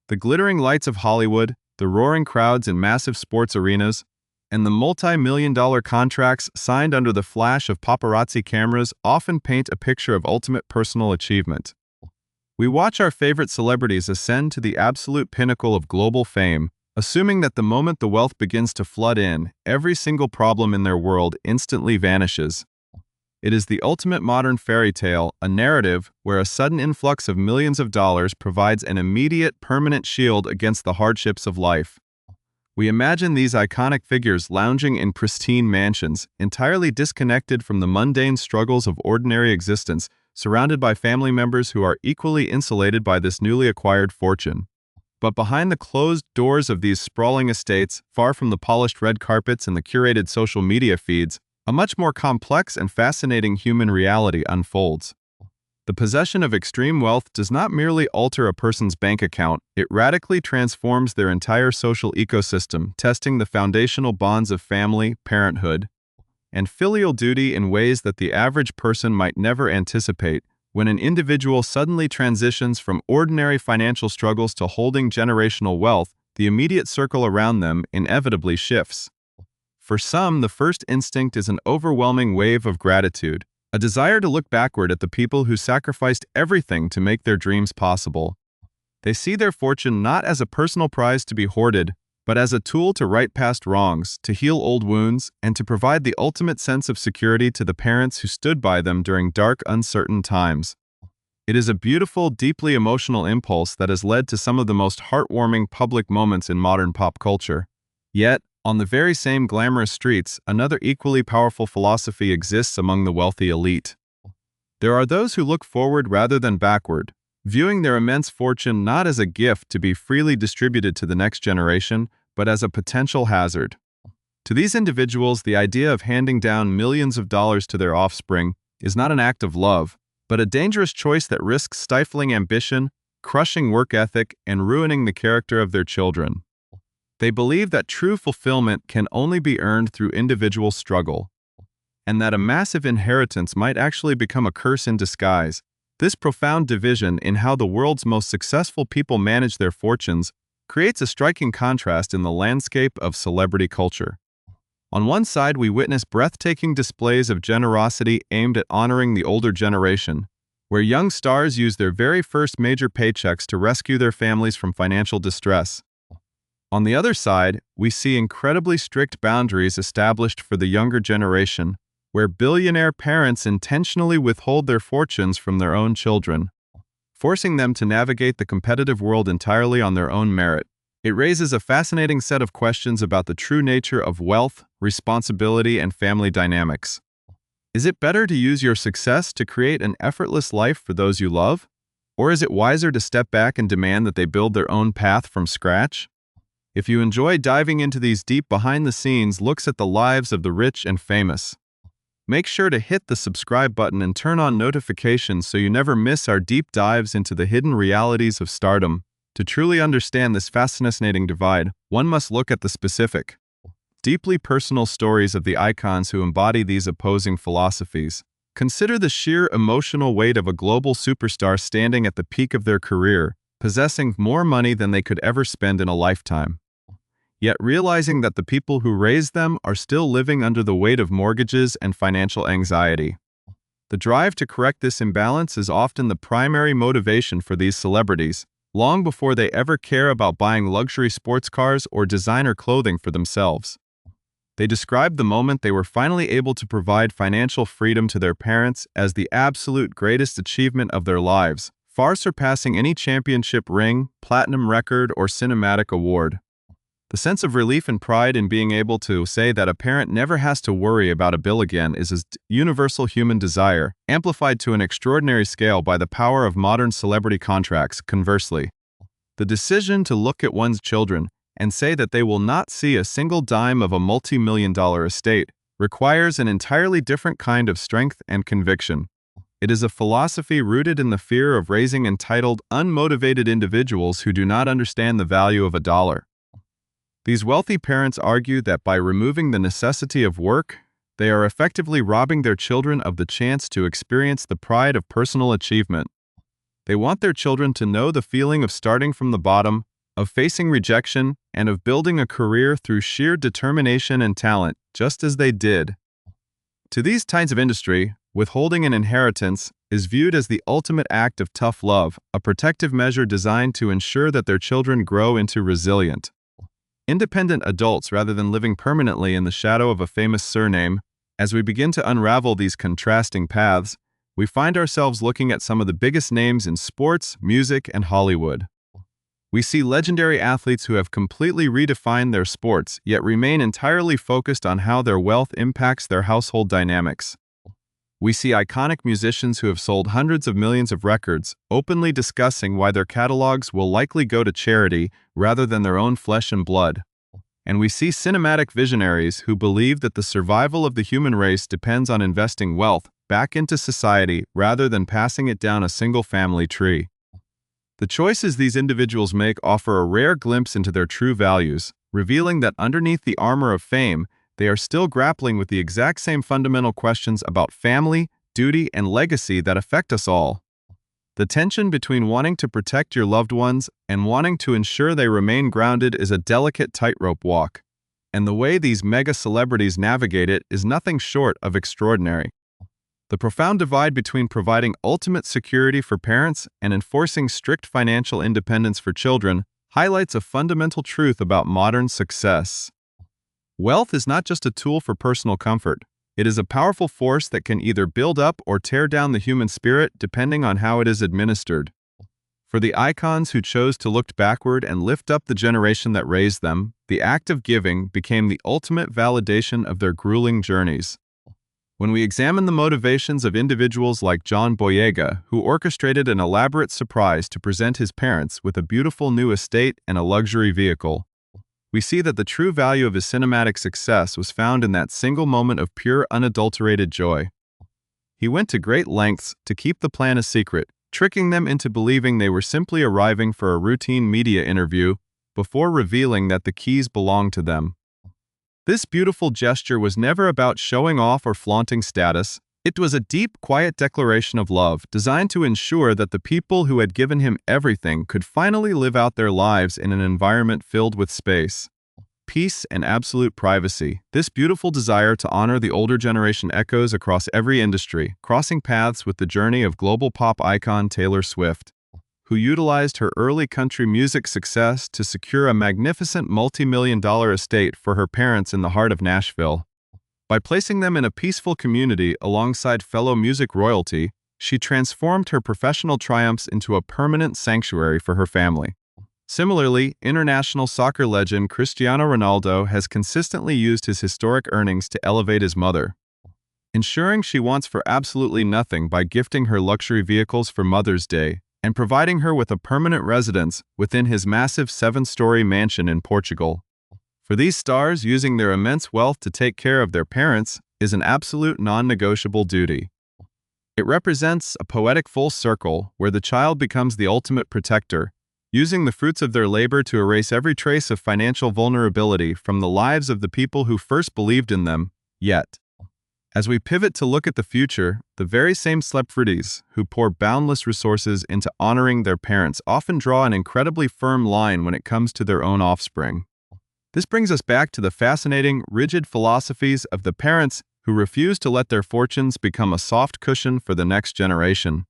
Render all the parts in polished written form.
The glittering lights of Hollywood, the roaring crowds in massive sports arenas, and the multi-million-dollar contracts signed under the flash of paparazzi cameras often paint a picture of ultimate personal achievement. We watch our favorite celebrities ascend to the absolute pinnacle of global fame, assuming that the moment the wealth begins to flood in, every single problem in their world instantly vanishes. It is the ultimate modern fairy tale, a narrative where a sudden influx of millions of dollars provides an immediate, permanent shield against the hardships of life. We imagine these iconic figures lounging in pristine mansions, entirely disconnected from the mundane struggles of ordinary existence, surrounded by family members who are equally insulated by this newly acquired fortune. But behind the closed doors of these sprawling estates, far from the polished red carpets and the curated social media feeds, a much more complex and fascinating human reality unfolds. The possession of extreme wealth does not merely alter a person's bank account, it radically transforms their entire social ecosystem, testing the foundational bonds of family, parenthood, and filial duty in ways that the average person might never anticipate. When an individual suddenly transitions from ordinary financial struggles to holding generational wealth, the immediate circle around them inevitably shifts. For some, the first instinct is an overwhelming wave of gratitude, a desire to look backward at the people who sacrificed everything to make their dreams possible. They see their fortune not as a personal prize to be hoarded, but as a tool to right past wrongs, to heal old wounds, and to provide the ultimate sense of security to the parents who stood by them during dark, uncertain times. It is a beautiful, deeply emotional impulse that has led to some of the most heartwarming public moments in modern pop culture. Yet, on the very same glamorous streets, another equally powerful philosophy exists among the wealthy elite. There are those who look forward rather than backward, viewing their immense fortune not as a gift to be freely distributed to the next generation, but as a potential hazard. To these individuals, the idea of handing down millions of dollars to their offspring is not an act of love, but a dangerous choice that risks stifling ambition, crushing work ethic, and ruining the character of their children. They believe that true fulfillment can only be earned through individual struggle, and that a massive inheritance might actually become a curse in disguise. This profound division in how the world's most successful people manage their fortunes creates a striking contrast in the landscape of celebrity culture. On one side, we witness breathtaking displays of generosity aimed at honoring the older generation, where young stars use their very first major paychecks to rescue their families from financial distress. On the other side, we see incredibly strict boundaries established for the younger generation, where billionaire parents intentionally withhold their fortunes from their own children, forcing them to navigate the competitive world entirely on their own merit. It raises a fascinating set of questions about the true nature of wealth, responsibility, and family dynamics. Is it better to use your success to create an effortless life for those you love? Or is it wiser to step back and demand that they build their own path from scratch? If you enjoy diving into these deep behind-the-scenes looks at the lives of the rich and famous, make sure to hit the subscribe button and turn on notifications so you never miss our deep dives into the hidden realities of stardom. To truly understand this fascinating divide, one must look at the specific, deeply personal stories of the icons who embody these opposing philosophies. Consider the sheer emotional weight of a global superstar standing at the peak of their career, possessing more money than they could ever spend in a lifetime, yet realizing that the people who raised them are still living under the weight of mortgages and financial anxiety. The drive to correct this imbalance is often the primary motivation for these celebrities, long before they ever care about buying luxury sports cars or designer clothing for themselves. They described the moment they were finally able to provide financial freedom to their parents as the absolute greatest achievement of their lives, far surpassing any championship ring, platinum record, or cinematic award. The sense of relief and pride in being able to say that a parent never has to worry about a bill again is a universal human desire, amplified to an extraordinary scale by the power of modern celebrity contracts. Conversely, the decision to look at one's children and say that they will not see a single dime of a multi-million-dollar estate requires an entirely different kind of strength and conviction. It is a philosophy rooted in the fear of raising entitled, unmotivated individuals who do not understand the value of a dollar. These wealthy parents argue that by removing the necessity of work, they are effectively robbing their children of the chance to experience the pride of personal achievement. They want their children to know the feeling of starting from the bottom, of facing rejection, and of building a career through sheer determination and talent, just as they did. To these kinds of industry, withholding an inheritance is viewed as the ultimate act of tough love, a protective measure designed to ensure that their children grow into resilient, independent adults rather than living permanently in the shadow of a famous surname. As we begin to unravel these contrasting paths, we find ourselves looking at some of the biggest names in sports, music, and Hollywood. We see legendary athletes who have completely redefined their sports, yet remain entirely focused on how their wealth impacts their household dynamics. We see iconic musicians who have sold hundreds of millions of records, openly discussing why their catalogs will likely go to charity rather than their own flesh and blood. And we see cinematic visionaries who believe that the survival of the human race depends on investing wealth back into society rather than passing it down a single family tree. The choices these individuals make offer a rare glimpse into their true values, revealing that underneath the armor of fame, they are still grappling with the exact same fundamental questions about family, duty, and legacy that affect us all. The tension between wanting to protect your loved ones and wanting to ensure they remain grounded is a delicate tightrope walk, and the way these mega celebrities navigate it is nothing short of extraordinary. The profound divide between providing ultimate security for parents and enforcing strict financial independence for children highlights a fundamental truth about modern success. Wealth is not just a tool for personal comfort. It is a powerful force that can either build up or tear down the human spirit depending on how it is administered. For the icons who chose to look backward and lift up the generation that raised them, the act of giving became the ultimate validation of their grueling journeys. When we examine the motivations of individuals like John Boyega, who orchestrated an elaborate surprise to present his parents with a beautiful new estate and a luxury vehicle, we see that the true value of his cinematic success was found in that single moment of pure, unadulterated joy. He went to great lengths to keep the plan a secret, tricking them into believing they were simply arriving for a routine media interview before revealing that the keys belonged to them. This beautiful gesture was never about showing off or flaunting status. It was a deep, quiet declaration of love designed to ensure that the people who had given him everything could finally live out their lives in an environment filled with space, peace, and absolute privacy. This beautiful desire to honor the older generation echoes across every industry, crossing paths with the journey of global pop icon Taylor Swift, who utilized her early country music success to secure a magnificent multi-million-dollar estate for her parents in the heart of Nashville. By placing them in a peaceful community alongside fellow music royalty, she transformed her professional triumphs into a permanent sanctuary for her family. Similarly, international soccer legend Cristiano Ronaldo has consistently used his historic earnings to elevate his mother, ensuring she wants for absolutely nothing by gifting her luxury vehicles for Mother's Day and providing her with a permanent residence within his massive 7-story mansion in Portugal. For these stars, using their immense wealth to take care of their parents is an absolute non-negotiable duty. It represents a poetic full circle where the child becomes the ultimate protector, using the fruits of their labor to erase every trace of financial vulnerability from the lives of the people who first believed in them. Yet, as we pivot to look at the future, the very same celebrities who pour boundless resources into honoring their parents often draw an incredibly firm line when it comes to their own offspring. This brings us back to the fascinating, rigid philosophies of the parents who refuse to let their fortunes become a soft cushion for the next generation.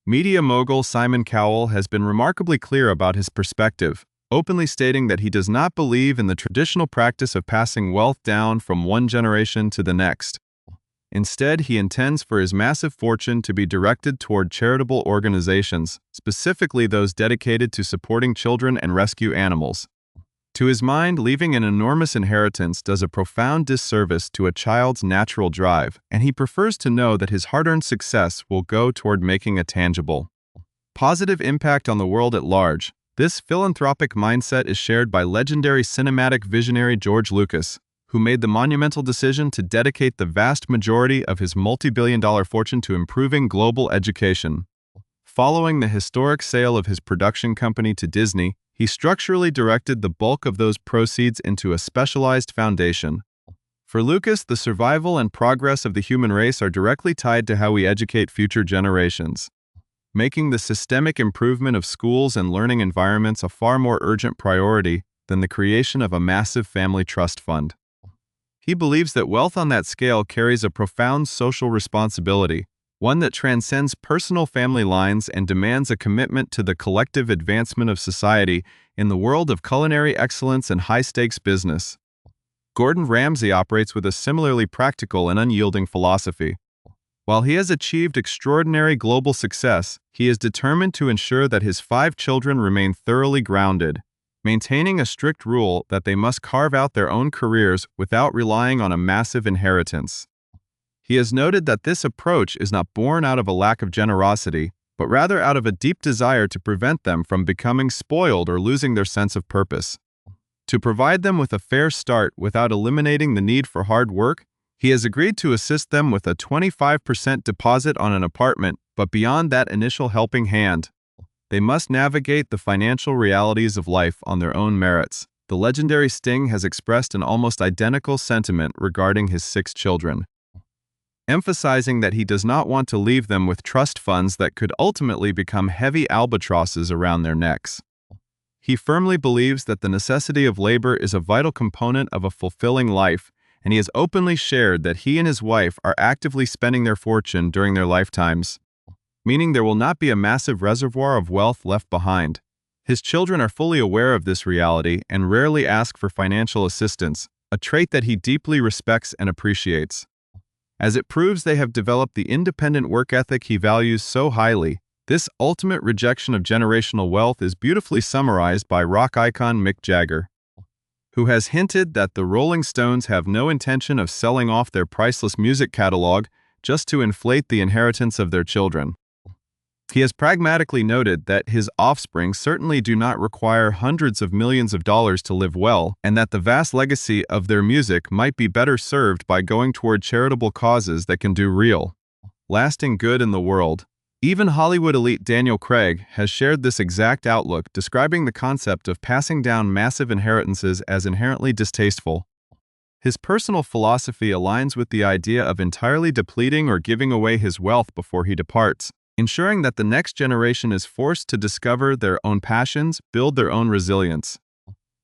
Media mogul Simon Cowell has been remarkably clear about his perspective, openly stating that he does not believe in the traditional practice of passing wealth down from one generation to the next. Instead, he intends for his massive fortune to be directed toward charitable organizations, specifically those dedicated to supporting children and rescue animals. To his mind, leaving an enormous inheritance does a profound disservice to a child's natural drive, and he prefers to know that his hard-earned success will go toward making a tangible, positive impact on the world at large. This philanthropic mindset is shared by legendary cinematic visionary George Lucas, who made the monumental decision to dedicate the vast majority of his multi-billion-dollar fortune to improving global education. Following the historic sale of his production company to Disney, he structurally directed the bulk of those proceeds into a specialized foundation. For Lucas, the survival and progress of the human race are directly tied to how we educate future generations. making the systemic improvement of schools and learning environments a far more urgent priority than the creation of a massive family trust fund. He believes that wealth on that scale carries a profound social responsibility, one that transcends personal family lines and demands a commitment to the collective advancement of society in the world of culinary excellence and high-stakes business. Gordon Ramsay operates with a similarly practical and unyielding philosophy. While he has achieved extraordinary global success, he is determined to ensure that his 5 children remain thoroughly grounded, maintaining a strict rule that they must carve out their own careers without relying on a massive inheritance. He has noted that this approach is not born out of a lack of generosity, but rather out of a deep desire to prevent them from becoming spoiled or losing their sense of purpose. To provide them with a fair start without eliminating the need for hard work, he has agreed to assist them with a 25% deposit on an apartment, but beyond that initial helping hand, they must navigate the financial realities of life on their own merits. The legendary Sting has expressed an almost identical sentiment regarding his 6 children, emphasizing that he does not want to leave them with trust funds that could ultimately become heavy albatrosses around their necks. He firmly believes that the necessity of labor is a vital component of a fulfilling life, and he has openly shared that he and his wife are actively spending their fortune during their lifetimes, meaning there will not be a massive reservoir of wealth left behind. His children are fully aware of this reality and rarely ask for financial assistance, a trait that he deeply respects and appreciates. As it proves they have developed the independent work ethic he values so highly, this ultimate rejection of generational wealth is beautifully summarized by rock icon Mick Jagger, who has hinted that the Rolling Stones have no intention of selling off their priceless music catalog just to inflate the inheritance of their children. He has pragmatically noted that his offspring certainly do not require hundreds of millions of dollars to live well, and that the vast legacy of their music might be better served by going toward charitable causes that can do real, lasting good in the world. Even Hollywood elite Daniel Craig has shared this exact outlook, describing the concept of passing down massive inheritances as inherently distasteful. His personal philosophy aligns with the idea of entirely depleting or giving away his wealth before he departs, ensuring that the next generation is forced to discover their own passions, build their own resilience,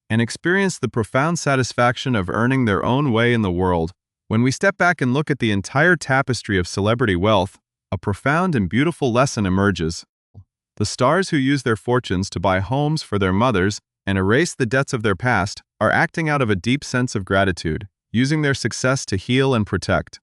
and experience the profound satisfaction of earning their own way in the world. When we step back and look at the entire tapestry of celebrity wealth, a profound and beautiful lesson emerges. The stars who use their fortunes to buy homes for their mothers and erase the debts of their past are acting out of a deep sense of gratitude, using their success to heal and protect.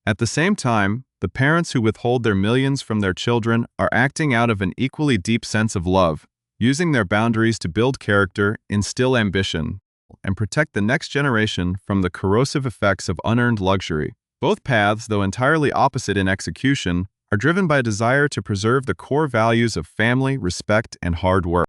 At the same time, the parents who withhold their millions from their children are acting out of an equally deep sense of love, using their boundaries to build character, instill ambition, and protect the next generation from the corrosive effects of unearned luxury. Both paths, though entirely opposite in execution, are driven by a desire to preserve the core values of family, respect, and hard work.